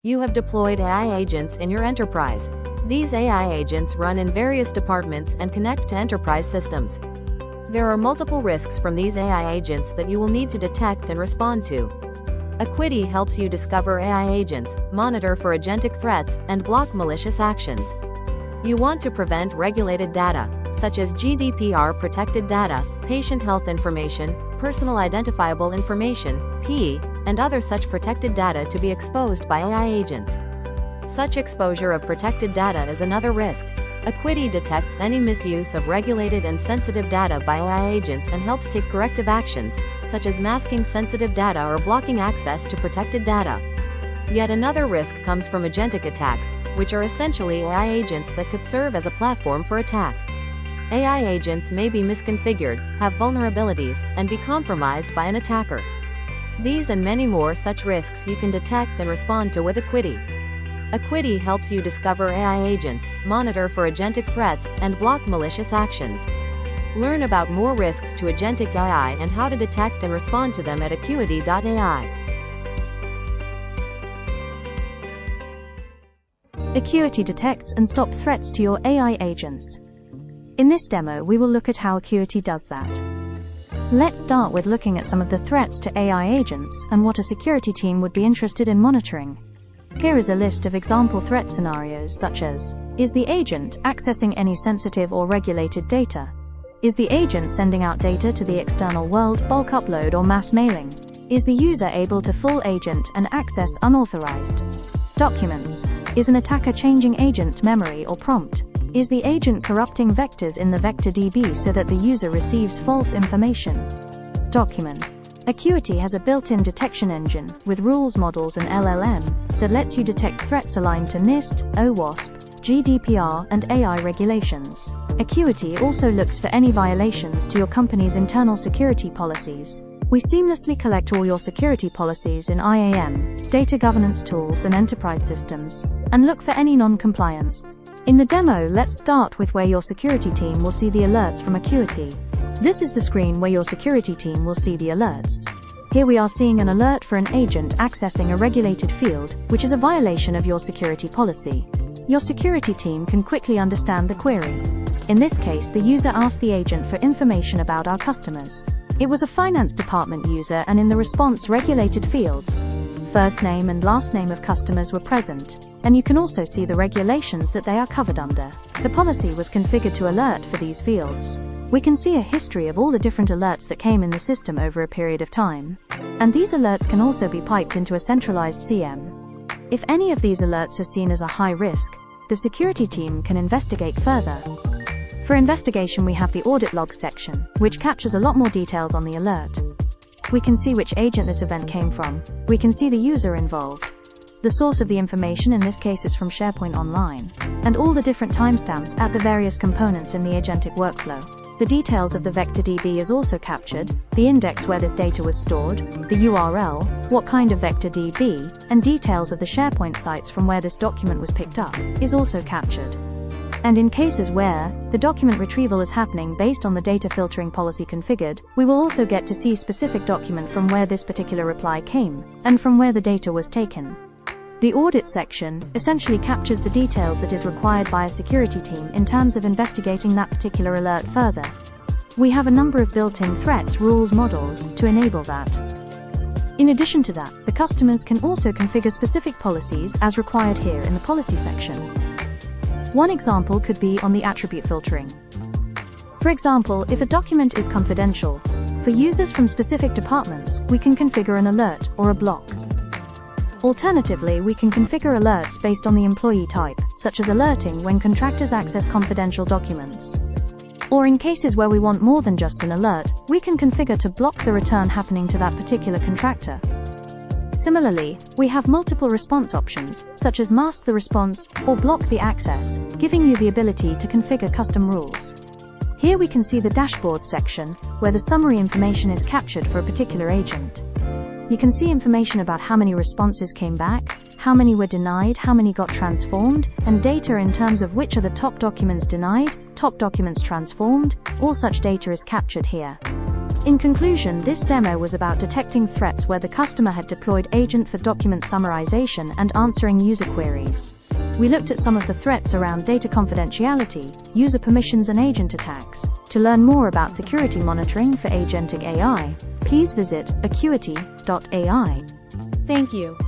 You have deployed AI agents in your enterprise. These AI agents run in various departments and connect to enterprise systems. There are multiple risks from these AI agents that you will need to detect and respond to. Ackuity helps you discover AI agents, monitor for agentic threats, and block malicious actions. You want to prevent regulated data, such as GDPR-protected data, patient health information, personal identifiable information, PII, and other such protected data to be exposed by AI agents. Such exposure of protected data is another risk. Ackuity detects any misuse of regulated and sensitive data by AI agents and helps take corrective actions, such as masking sensitive data or blocking access to protected data. Yet another risk comes from agentic attacks, which are essentially AI agents that could serve as a platform for attack. AI agents may be misconfigured, have vulnerabilities, and be compromised by an attacker. These and many more such risks you can detect and respond to with Ackuity. Ackuity helps you discover AI agents, monitor for agentic threats, and block malicious actions. Learn about more risks to agentic AI and how to detect and respond to them at ackuity.ai. Ackuity detects and stops threats to your AI agents. In this demo, we will look at how Ackuity does that. Let's start with looking at some of the threats to AI agents and what a security team would be interested in monitoring. Here is a list of example threat scenarios such as: is the agent accessing any sensitive or regulated data? Is the agent sending out data to the external world, bulk upload or mass mailing? Is the user able to full agent and access unauthorized documents? Is an attacker changing agent memory or prompt? Is the agent corrupting vectors in the vector DB so that the user receives false information? Document. Ackuity has a built-in detection engine with rules models and LLM that lets you detect threats aligned to NIST, OWASP, GDPR, and AI regulations. Ackuity also looks for any violations to your company's internal security policies. We seamlessly collect all your security policies in IAM, data governance tools, and enterprise systems, and look for any non-compliance. In the demo, let's start with where your security team will see the alerts from Ackuity. This is the screen where your security team will see the alerts. Here we are seeing an alert for an agent accessing a regulated field, which is a violation of your security policy. Your security team can quickly understand the query. In this case, the user asked the agent for information about our customers. It was a finance department user, and in the response, regulated fields, first name and last name of customers were present, and you can also see the regulations that they are covered under. The policy was configured to alert for these fields. We can see a history of all the different alerts that came in the system over a period of time, and these alerts can also be piped into a centralized CM. If any of these alerts are seen as a high risk, the security team can investigate further. For investigation, we have the audit log section, which captures a lot more details on the alert. We can see which agent this event came from. We can see the user involved. The source of the information, in this case, is from SharePoint Online, and all the different timestamps at the various components in the agentic workflow. The details of the vector DB is also captured, the index where this data was stored, the URL, what kind of vector DB, and details of the SharePoint sites from where this document was picked up is also captured. And in cases where the document retrieval is happening based on the data filtering policy configured, we will also get to see specific document from where this particular reply came, and from where the data was taken. The audit section essentially captures the details that is required by a security team in terms of investigating that particular alert further. We have a number of built-in threats rules models to enable that. In addition to that, the customers can also configure specific policies as required here in the policy section. One example could be on the attribute filtering. For example, if a document is confidential, for users from specific departments, we can configure an alert or a block. Alternatively, we can configure alerts based on the employee type, such as alerting when contractors access confidential documents. Or in cases where we want more than just an alert, we can configure to block the return happening to that particular contractor. Similarly, we have multiple response options, such as mask the response or block the access, giving you the ability to configure custom rules. Here we can see the dashboard section, where the summary information is captured for a particular agent. You can see information about how many responses came back, how many were denied, how many got transformed, and data in terms of which are the top documents denied, top documents transformed. All such data is captured here. In conclusion, this demo was about detecting threats where the customer had deployed agent for document summarization and answering user queries. We looked at some of the threats around data confidentiality, user permissions and agent attacks. To learn more about security monitoring for agentic AI, please visit ackuity.ai. Thank you.